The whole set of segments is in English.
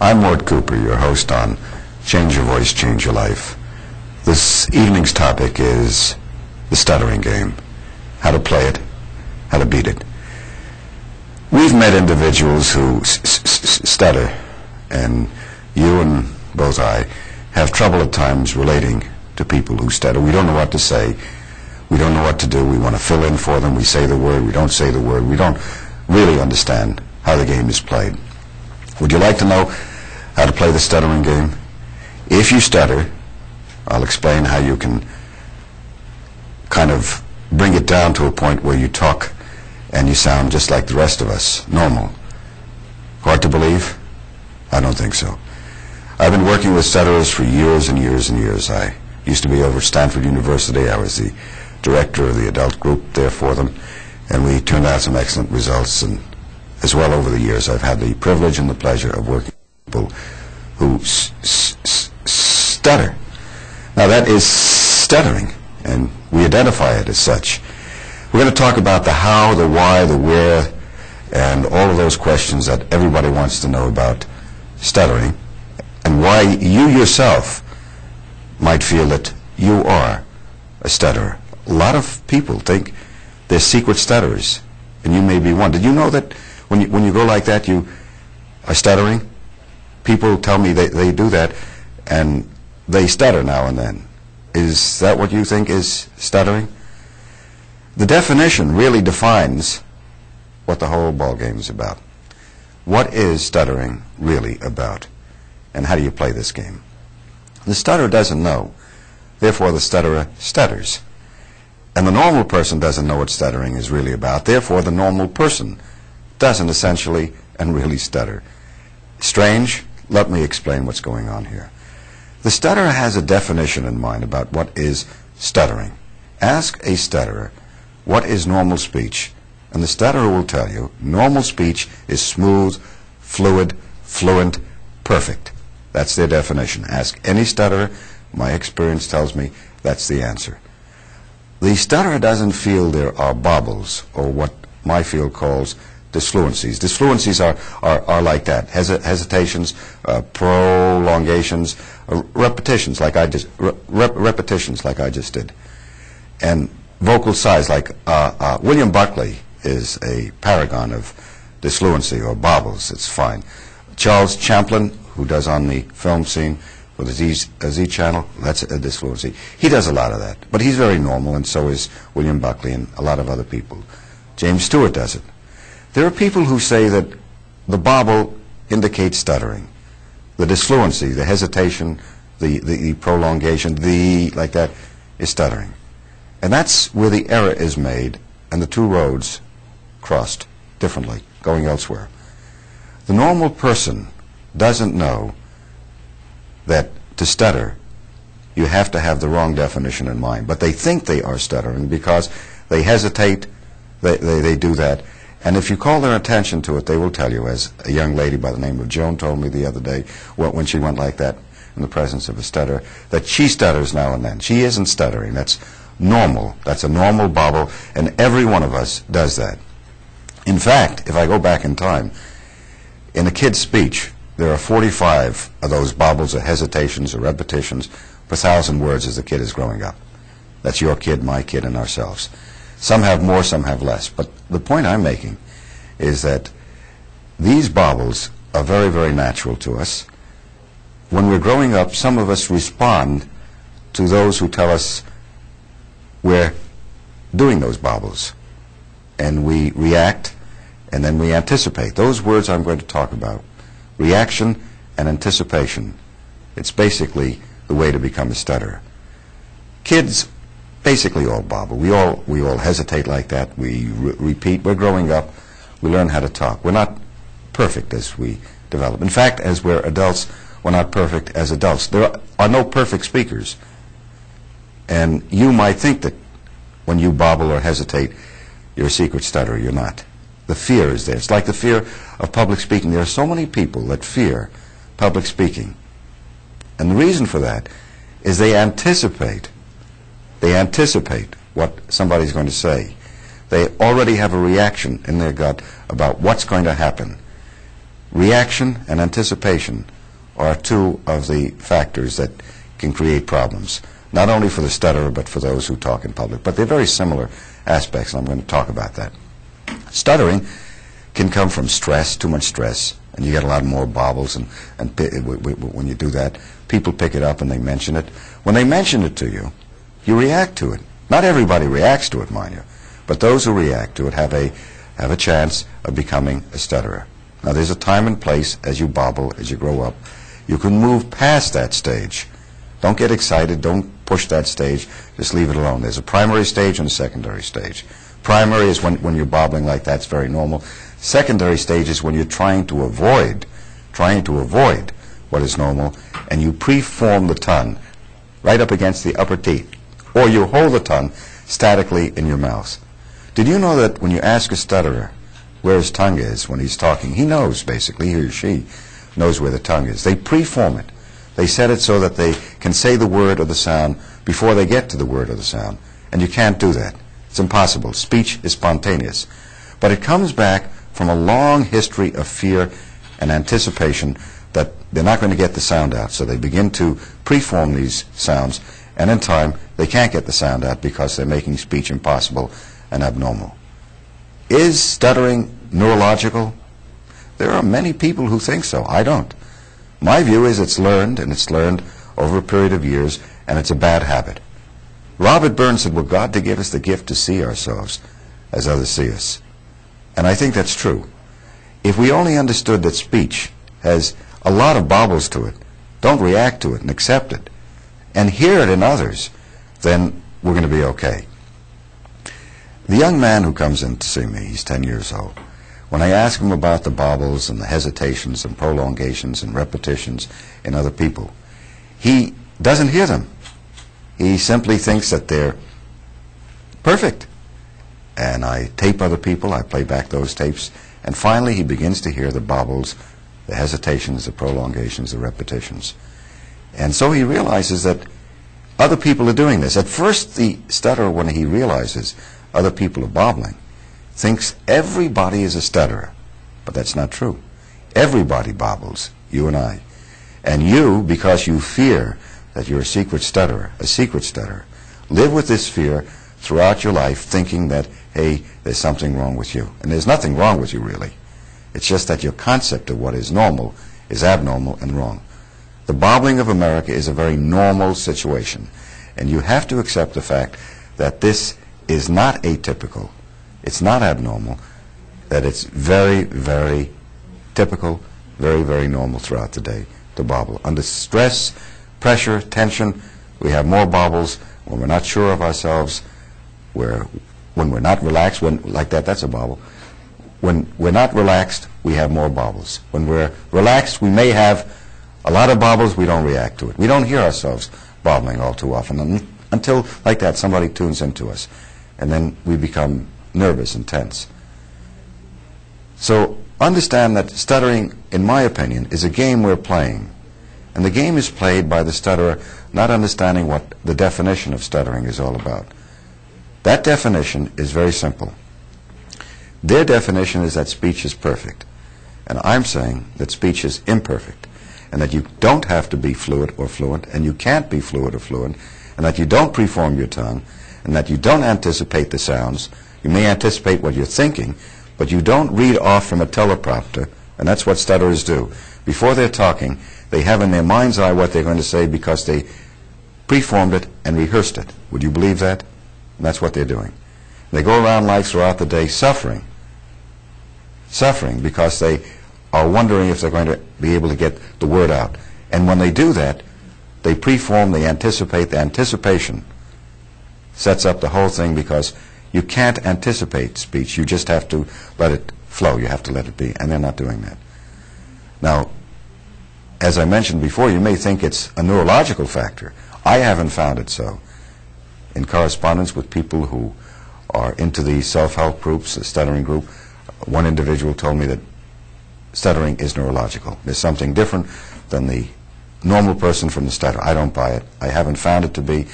I'm Mort Cooper, your host on Change Your Voice, Change Your Life. This evening's topic is the stuttering game, how to play it, how to beat it. We've met individuals who stutter, and you and both I have trouble at times relating to people who stutter. We don't know what to say. We don't know what to do. We want to fill in for them. We say the word. We don't say the word. We don't really understand how the game is played. Would you like to know how to play the stuttering game? If you stutter, I'll explain how you can kind of bring it down to a point where you talk and you sound just like the rest of us, normal. Hard to believe? I don't think so. I've been working with stutterers for years and years and years. I used to be over at Stanford University. I was the director of the adult group there for them, and we turned out some excellent results. And as well, over the years, I've had the privilege and the pleasure of working with people who stutter. Now, that is stuttering, and we identify it as such. We're going to talk about the how, the why, the where, and all of those questions that everybody wants to know about stuttering, and why you yourself might feel that you are a stutterer. A lot of people think they're secret stutterers, and you may be one. Did you know that when you go like that, you are stuttering? People tell me they do that, and they stutter now and then. Is that what you think is stuttering? The definition really defines what the whole ball game is about. What is stuttering really about? And how do you play this game? The stutterer doesn't know. Therefore, the stutterer stutters. And the normal person doesn't know what stuttering is really about. Therefore, the normal person doesn't essentially and really stutter. Strange? Let me explain what's going on here. The stutterer has a definition in mind about what is stuttering. Ask a stutterer, what is normal speech? And the stutterer will tell you, normal speech is smooth, fluid, fluent, perfect. That's their definition. Ask any stutterer. My experience tells me that's the answer. The stutterer doesn't feel there are bobbles, or what my field calls disfluencies. Disfluencies are like that. Hesitations, prolongations, repetitions like I just did. And vocal size, like William Buckley is a paragon of disfluency or bobbles. It's fine. Charles Champlin, who does on the film scene with a Z channel, that's a disfluency. He does a lot of that, but he's very normal, and so is William Buckley and a lot of other people. James Stewart does it. There are people who say that the bobble indicates stuttering. The disfluency, the hesitation, the prolongation, like that, is stuttering. And that's where the error is made and the two roads crossed differently, going elsewhere. The normal person doesn't know that to stutter, you have to have the wrong definition in mind. But they think they are stuttering because they hesitate, they do that. And if you call their attention to it, they will tell you, as a young lady by the name of Joan told me the other day, when she went like that in the presence of a stutterer, that she stutters now and then. She isn't stuttering. That's normal. That's a normal bobble, and every one of us does that. In fact, if I go back in time, in a kid's speech, there are 45 of those bobbles or hesitations or repetitions per 1,000 words as the kid is growing up. That's your kid, my kid, and ourselves. Some have more, some have less. But the point I'm making is that these bobbles are very, very natural to us. When we're growing up, some of us respond to those who tell us we're doing those bobbles. And we react, and then we anticipate. Those words I'm going to talk about, reaction and anticipation. It's basically the way to become a stutterer. Kids basically all bobble. We all hesitate like that. We repeat. We're growing up. We learn how to talk. We're not perfect as we develop. In fact, as we're adults, we're not perfect as adults. There are no perfect speakers. And you might think that when you bobble or hesitate, you're a secret stutterer. You're not. The fear is there. It's like the fear of public speaking. There are so many people that fear public speaking. And the reason for that is they anticipate what somebody's going to say. They already have a reaction in their gut about what's going to happen. Reaction and anticipation are two of the factors that can create problems, not only for the stutterer but for those who talk in public. But they're very similar aspects, and I'm going to talk about that. Stuttering can come from stress, too much stress, and you get a lot more bobbles, and when you do that, people pick it up and they mention it. When they mention it to you, you react to it. Not everybody reacts to it, mind you, but those who react to it have a chance of becoming a stutterer. Now, there's a time and place as you bobble, as you grow up. You can move past that stage. Don't get excited. Don't push that stage. Just leave it alone. There's a primary stage and a secondary stage. Primary is when you're bobbling like that. It's very normal. Secondary stage is when you're trying to avoid what is normal, and you preform the tongue right up against the upper teeth, or you hold the tongue statically in your mouth. Did you know that when you ask a stutterer where his tongue is when he's talking, he knows, basically, he or she knows where the tongue is. They preform it. They set it so that they can say the word or the sound before they get to the word or the sound, and you can't do that. It's impossible. Speech is spontaneous. But it comes back from a long history of fear and anticipation that they're not going to get the sound out, so they begin to preform these sounds, and in time they can't get the sound out because they're making speech impossible and abnormal. Is stuttering neurological? There are many people who think so. I don't. My view is it's learned, and it's learned over a period of years, and it's a bad habit. Robert Burns said, well, God to give us the gift to see ourselves as others see us. And I think that's true. If we only understood that speech has a lot of bobbles to it, don't react to it and accept it, and hear it in others, then we're going to be okay. The young man who comes in to see me, he's 10 years old, when I ask him about the bobbles and the hesitations and prolongations and repetitions in other people, he doesn't hear them. He simply thinks that they're perfect. And I tape other people, I play back those tapes, and finally he begins to hear the bobbles, the hesitations, the prolongations, the repetitions. And so he realizes that other people are doing this. At first, the stutterer, when he realizes other people are bobbling, thinks everybody is a stutterer. But that's not true. Everybody bobbles, you and I. And you, because you fear that you're a secret stutterer, live with this fear throughout your life, thinking that, hey, there's something wrong with you. And there's nothing wrong with you, really. It's just that your concept of what is normal is abnormal and wrong. The bobbling of America is a very normal situation. And you have to accept the fact that this is not atypical, it's not abnormal, that it's very, very typical, very, very normal throughout the day to bobble. Under stress, pressure, tension, we have more bobbles. When we're not sure of ourselves, when we're not relaxed, like that, that's a bobble. When we're not relaxed, we have more bobbles. When we're relaxed, we may have a lot of bobbles, we don't react to it. We don't hear ourselves bobbling all too often until, like that, somebody tunes into us. And then we become nervous and tense. So understand that stuttering, in my opinion, is a game we're playing. And the game is played by the stutterer not understanding what the definition of stuttering is all about. That definition is very simple. Their definition is that speech is perfect. And I'm saying that speech is imperfect, and that you don't have to be fluid or fluent, and you can't be fluid or fluent, and that you don't preform your tongue, and that you don't anticipate the sounds. You may anticipate what you're thinking, but you don't read off from a teleprompter, and that's what stutterers do. Before they're talking, they have in their mind's eye what they're going to say because they preformed it and rehearsed it. Would you believe that? And that's what they're doing. They go around life throughout the day suffering because they are wondering if they're going to be able to get the word out. And when they do that, they preform, they anticipate. The anticipation sets up the whole thing because you can't anticipate speech. You just have to let it flow. You have to let it be, and they're not doing that. Now, as I mentioned before, you may think it's a neurological factor. I haven't found it so. In correspondence with people who are into the self-help groups, the stuttering group, one individual told me that stuttering is neurological. There's something different than the normal person from the stutter. I don't buy it. I haven't found it to be.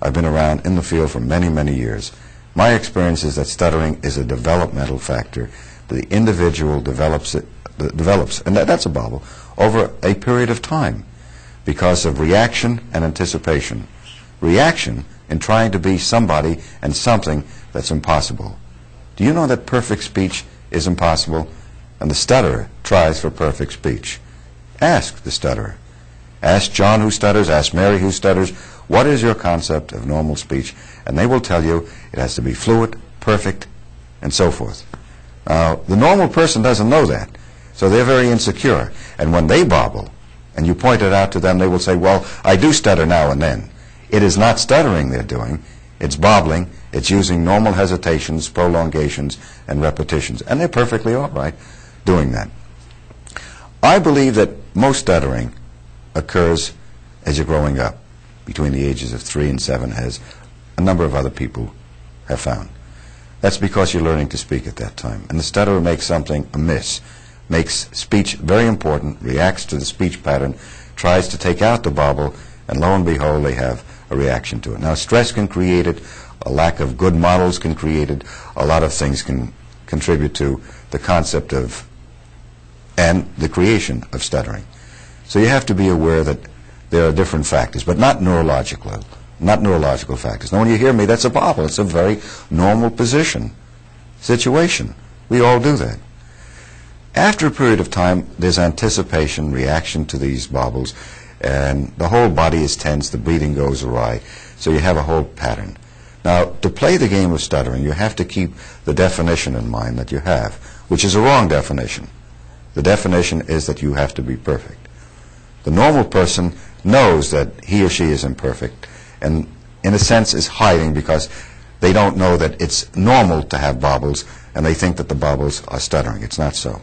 I've been around in the field for many, many years. My experience is that stuttering is a developmental factor. The individual develops it develops, and that's a bobble, over a period of time because of reaction and anticipation. Reaction in trying to be somebody and something that's impossible. Do you know that perfect speech is impossible? And the stutterer tries for perfect speech. Ask the stutterer. Ask John who stutters, ask Mary who stutters, what is your concept of normal speech? And they will tell you it has to be fluid, perfect, and so forth. The normal person doesn't know that, so they're very insecure. And when they bobble, and you point it out to them, they will say, well, I do stutter now and then. It is not stuttering they're doing, it's bobbling, it's using normal hesitations, prolongations, and repetitions. And they're perfectly all right doing that. I believe that most stuttering occurs as you're growing up, between the ages of 3 and 7, as a number of other people have found. That's because you're learning to speak at that time. And the stutterer makes something amiss, makes speech very important, reacts to the speech pattern, tries to take out the bobble, and lo and behold, they have a reaction to it. Now, stress can create it, a lack of good models can create it, a lot of things can contribute to the concept of and the creation of stuttering. So you have to be aware that there are different factors, but not neurological factors. Now, when you hear me, that's a bobble. It's a very normal situation. We all do that. After a period of time, there's anticipation, reaction to these bobbles, and the whole body is tense, the breathing goes awry, so you have a whole pattern. Now, to play the game of stuttering, you have to keep the definition in mind that you have, which is a wrong definition. The definition is that you have to be perfect. The normal person knows that he or she is imperfect, and in a sense is hiding because they don't know that it's normal to have bobbles, and they think that the bobbles are stuttering. It's not so.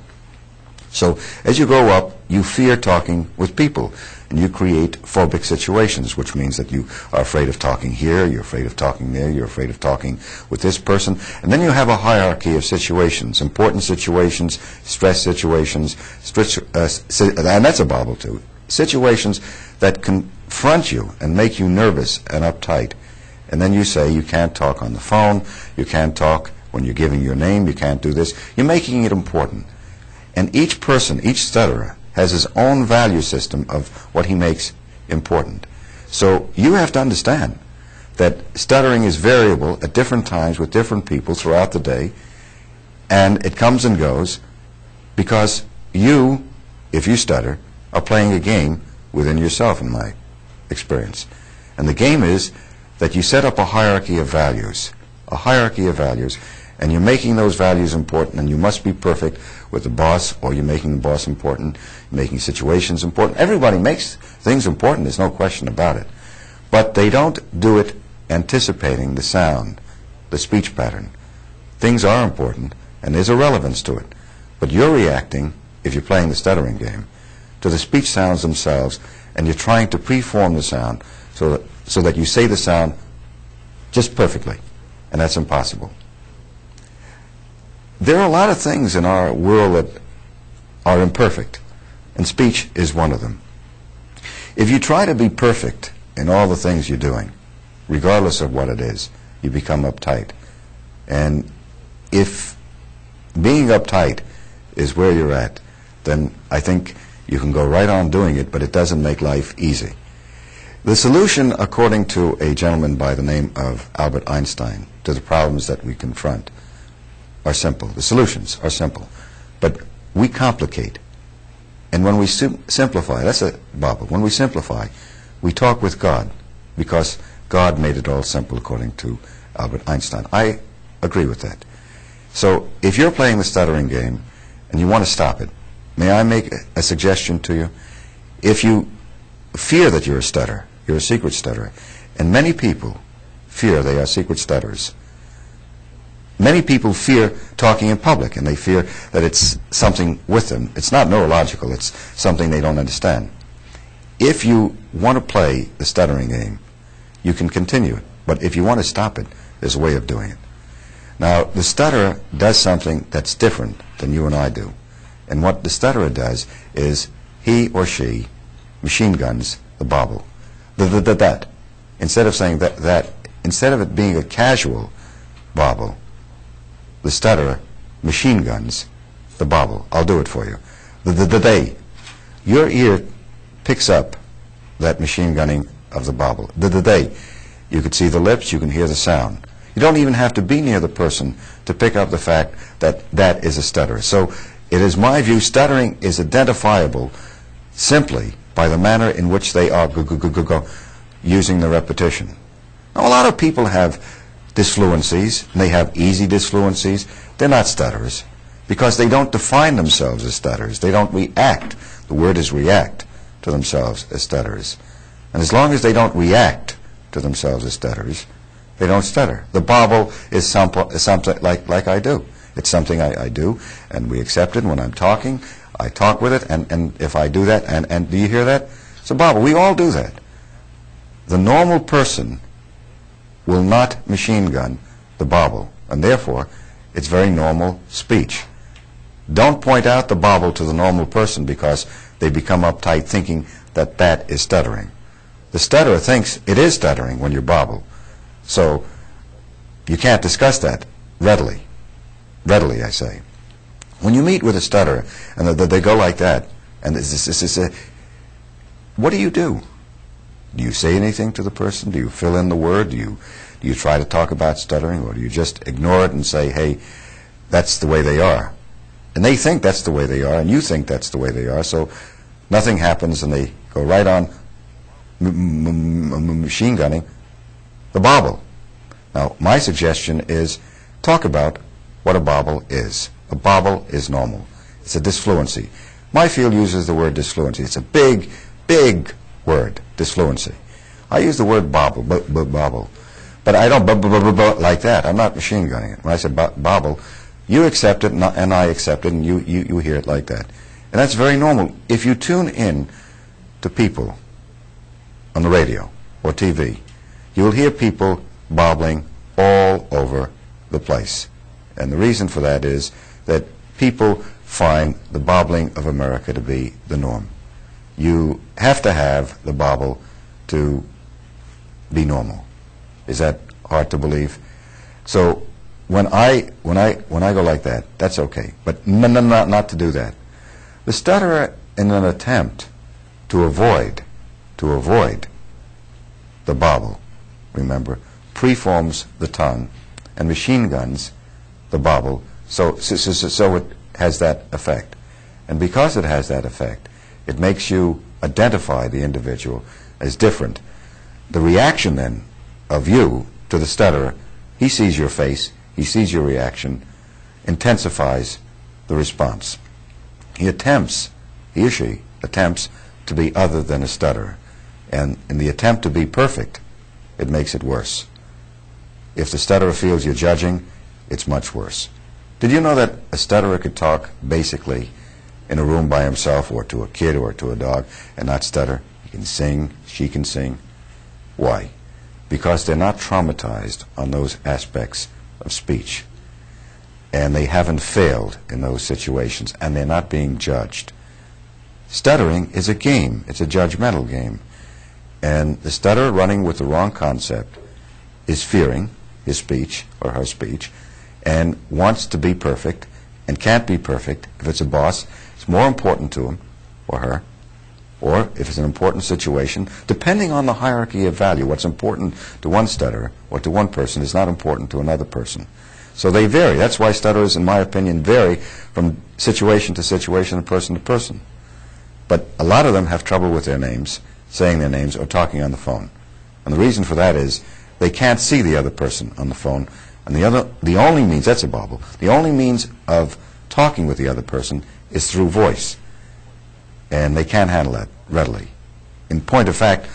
So as you grow up, you fear talking with people, and you create phobic situations, which means that you are afraid of talking here, you're afraid of talking there, you're afraid of talking with this person, and then you have a hierarchy of situations, important situations, stress situations, and that's a bobble too, situations that confront you and make you nervous and uptight. And then you say you can't talk on the phone, you can't talk when you're giving your name, you can't do this. You're making it important. And each person, each stutterer, has his own value system of what he makes important. So you have to understand that stuttering is variable at different times with different people throughout the day, and it comes and goes because you, if you stutter, are playing a game within yourself, in my experience. And the game is that you set up a hierarchy of values, and you're making those values important, and you must be perfect with the boss, or you're making the boss important, you're making situations important. Everybody makes things important, there's no question about it. But they don't do it anticipating the sound, the speech pattern. Things are important, and there's a relevance to it. But you're reacting, if you're playing the stuttering game, to the speech sounds themselves, and you're trying to preform the sound so that you say the sound just perfectly, and that's impossible. There are a lot of things in our world that are imperfect, and speech is one of them. If you try to be perfect in all the things you're doing, regardless of what it is, you become uptight. And if being uptight is where you're at, then I think you can go right on doing it, but it doesn't make life easy. The solution, according to a gentleman by the name of Albert Einstein, to the problems that we confront are simple. The solutions are simple, but we complicate. And when we simplify, that's a bobble. When we simplify, we talk with God, because God made it all simple, according to Albert Einstein. I agree with that. So if you're playing the stuttering game and you want to stop it, may I make a suggestion to you? If you fear that you're a stutterer, you're a secret stutterer, and many people fear they are secret stutterers. Many people fear talking in public, and they fear that it's something with them. It's not neurological, it's something they don't understand. If you want to play the stuttering game, you can continue it. But if you want to stop it, there's a way of doing it. Now, the stutterer does something that's different than you and I do. And what the stutterer does is he or she machine guns the bobble. That. Instead of saying that, instead of it being a casual bobble, the stutterer machine guns the bobble. I'll do it for you. The day your ear picks up that machine gunning of the bobble, the day you could see the lips, you can hear the sound. You don't even have to be near the person to pick up the fact that that is a stutter. So it is my view stuttering is identifiable simply by the manner in which they are using the repetition. Now, a lot of people have disfluencies, and they have easy disfluencies. They're not stutterers because they don't define themselves as stutterers. They don't react. The word is react to themselves as stutterers. And as long as they don't react to themselves as stutterers, they don't stutter. The bobble is something like I do. It's something I do, and we accept it. When I'm talking, I talk with it, and if I do that, and do you hear that? It's a bobble. We all do that. The normal person will not machine gun the bobble, and therefore, it's very normal speech. Don't point out the bobble to the normal person because they become uptight thinking that that is stuttering. The stutterer thinks it is stuttering when you bobble. So you can't discuss that readily. Readily, I say. When you meet with a stutterer and they go like that, and what do? Do you say anything to the person? Do you fill in the word? Do you try to talk about stuttering, or do you just ignore it and say, hey, that's the way they are? And they think that's the way they are, and you think that's the way they are, so nothing happens, and they go right on machine gunning the bobble. Now, my suggestion is talk about what a bobble is. A bobble is normal. It's a disfluency. My field uses the word disfluency. It's a big, big word, disfluency. I use the word bobble, bobble. But I don't like that. I'm not machine gunning it. When I say bobble, you accept it and I accept it, and you hear it like that. And that's very normal. If you tune in to people on the radio or TV, you will hear people bobbling all over the place. And the reason for that is that people find the bobbling of America to be the norm. You have to have the bobble to be normal. Is that hard to believe? So when I go like that, that's okay. But not to do that. The stutterer, in an attempt to avoid the bobble, remember, preforms the tongue and machine guns the bobble, so it has that effect. And because it has that effect, it makes you identify the individual as different. The reaction then of you to the stutterer, he sees your face, he sees your reaction, intensifies the response. He or she attempts to be other than a stutterer. And in the attempt to be perfect, it makes it worse. If the stutterer feels you're judging, it's much worse. Did you know that a stutterer could talk basically in a room by himself or to a kid or to a dog and not stutter? He can sing, she can sing. Why? Because they're not traumatized on those aspects of speech. And they haven't failed in those situations, and they're not being judged. Stuttering is a game. It's a judgmental game. And the stutterer running with the wrong concept is fearing his speech or her speech and wants to be perfect and can't be perfect. If it's a boss, it's more important to him or her, or if it's an important situation, depending on the hierarchy of value, what's important to one stutterer or to one person is not important to another person. So they vary. That's why stutterers, in my opinion, vary from situation to situation and person to person. But a lot of them have trouble with their names, saying their names, or talking on the phone. And the reason for that is they can't see the other person on the phone. And the only means, that's a bobble, the only means of talking with the other person is through voice. And they can't handle that readily. In point of fact,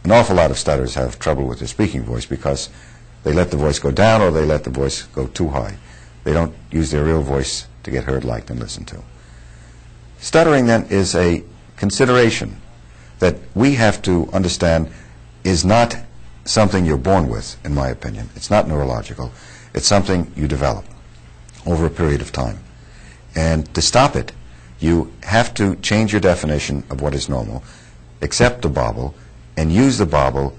an awful lot of stutterers have trouble with their speaking voice because they let the voice go down or they let the voice go too high. They don't use their real voice to get heard, liked, and listened to. Stuttering, then, is a consideration that we have to understand is not something you're born with, in my opinion. It's not neurological. It's something you develop over a period of time. And to stop it, you have to change your definition of what is normal, accept the bobble, and use the bobble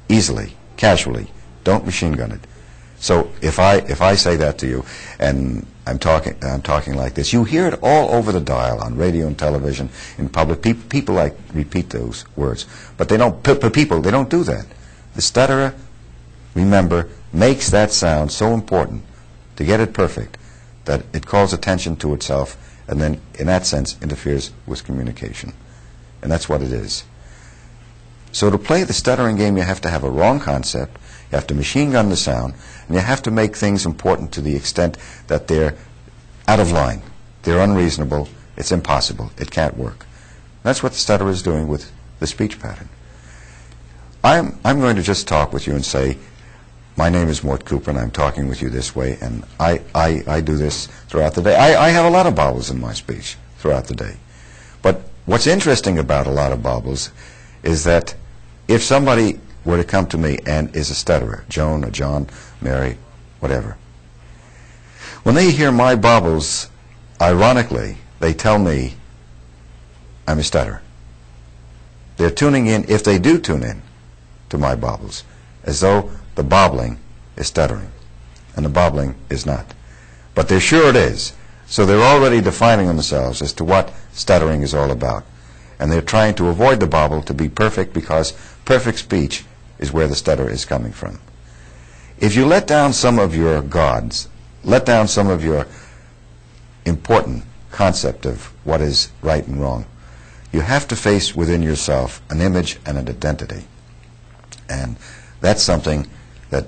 easily, casually. Don't machine gun it. So if I say that to you, and I'm talking like this, you hear it all over the dial on radio and television, in public. People like repeat those words, but they don't. People, they don't do that. The stutterer, remember, makes that sound so important to get it perfect that it calls attention to itself, and then, in that sense, interferes with communication. And that's what it is. So to play the stuttering game, you have to have a wrong concept, you have to machine gun the sound, and you have to make things important to the extent that they're out of line, they're unreasonable, it's impossible, it can't work. That's what the stutterer is doing with the speech pattern. I'm going to just talk with you and say, my name is Mort Cooper, and I'm talking with you this way, and I do this throughout the day. I have a lot of bobbles in my speech throughout the day. But what's interesting about a lot of bobbles is that if somebody were to come to me and is a stutterer, Joan or John, Mary, whatever, when they hear my bobbles, ironically, they tell me I'm a stutterer. They're tuning in, if they do tune in, to my bobbles, as though the bobbling is stuttering, and the bobbling is not. But they're sure it is. So they're already defining themselves as to what stuttering is all about. And they're trying to avoid the bobble to be perfect, because perfect speech is where the stutter is coming from. If you let down some of your gods, let down some of your important concept of what is right and wrong, you have to face within yourself an image and an identity. And that's something that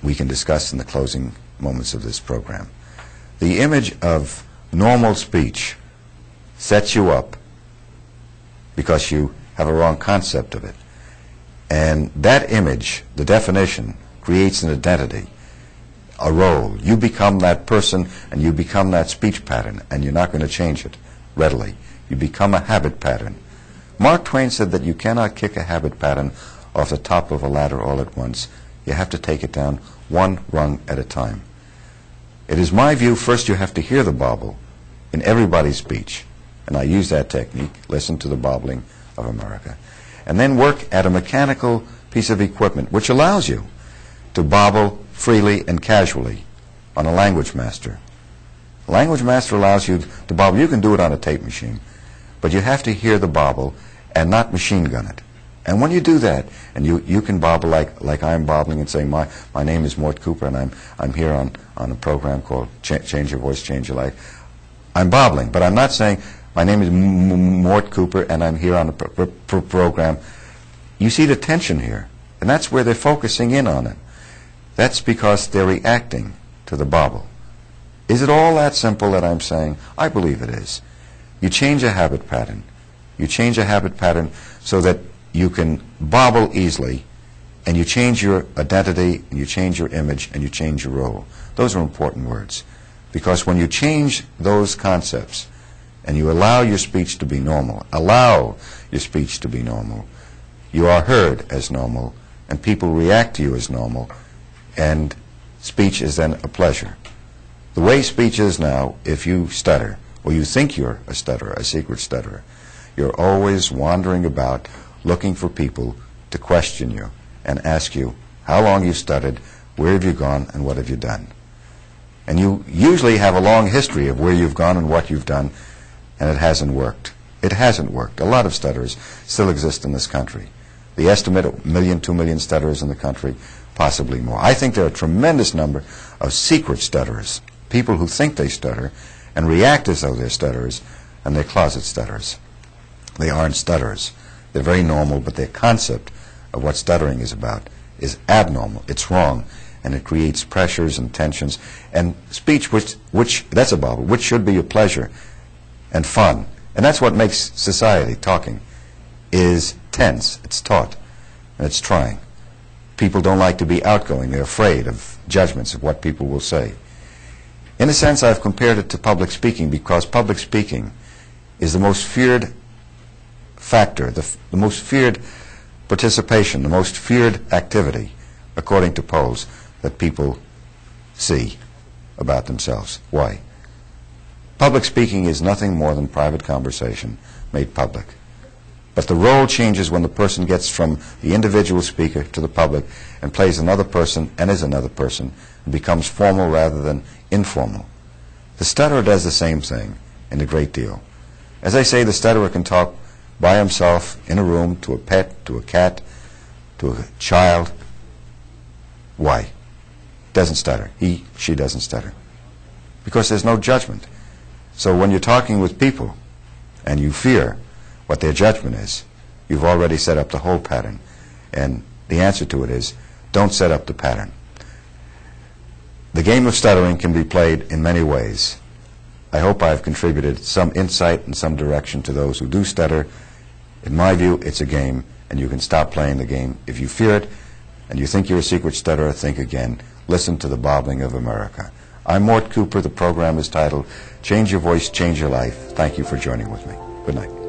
we can discuss in the closing moments of this program. The image of normal speech sets you up because you have a wrong concept of it. And that image, the definition, creates an identity, a role. You become that person, and you become that speech pattern, and you're not going to change it readily. You become a habit pattern. Mark Twain said that you cannot kick a habit pattern off the top of a ladder all at once. You have to take it down one rung at a time. It is my view, first you have to hear the bobble in everybody's speech, and I use that technique, listen to the bobbling of America, and then work at a mechanical piece of equipment which allows you to bobble freely and casually on a language master. A language master allows you to bobble. You can do it on a tape machine, but you have to hear the bobble and not machine gun it. And when you do that, and you can bobble like I'm bobbling and saying, my name is Mort Cooper, and I'm here on a program called Change Your Voice, Change Your Life. I'm bobbling, but I'm not saying, my name is Mort Cooper, and I'm here on a program. You see the tension here, and that's where they're focusing in on it. That's because they're reacting to the bobble. Is it all that simple that I'm saying? I believe it is. You change a habit pattern. You change a habit pattern so that you can bobble easily, and you change your identity, and you change your image, and you change your role. Those are important words, because when you change those concepts and you allow your speech to be normal, you are heard as normal, and people react to you as normal, and speech is then a pleasure. The way speech is now, if you stutter, or you think you're a stutterer, a secret stutterer, you're always wandering about looking for people to question you and ask you how long you stuttered, where have you gone, and what have you done. And you usually have a long history of where you've gone and what you've done, and it hasn't worked. It hasn't worked. A lot of stutterers still exist in this country. The estimate of 1 million, 2 million stutterers in the country, possibly more. I think there are a tremendous number of secret stutterers, people who think they stutter and react as though they're stutterers, and they're closet stutterers. They aren't stutterers. They're very normal, but their concept of what stuttering is about is abnormal. It's wrong, and it creates pressures and tensions. And speech, which that's a bobble, which should be a pleasure and fun, and that's what makes society, talking, is tense. It's taut, and it's trying. People don't like to be outgoing. They're afraid of judgments of what people will say. In a sense, I've compared it to public speaking, because public speaking is the most feared factor, the most feared participation, the most feared activity, according to polls, that people see about themselves. Why? Public speaking is nothing more than private conversation made public. But the role changes when the person gets from the individual speaker to the public and plays another person and is another person and becomes formal rather than informal. The stutterer does the same thing in a great deal. As I say, the stutterer can talk by himself in a room to a pet, to a cat, to a child. Why? Doesn't stutter. He, she doesn't stutter. Because there's no judgment. So when you're talking with people and you fear what their judgment is, you've already set up the whole pattern. And the answer to it is, don't set up the pattern. The game of stuttering can be played in many ways. I hope I've contributed some insight and some direction to those who do stutter. In my view, it's a game, and you can stop playing the game. If you fear it and you think you're a secret stutterer, think again. Listen to the bobbling of America. I'm Mort Cooper. The program is titled Change Your Voice, Change Your Life. Thank you for joining with me. Good night.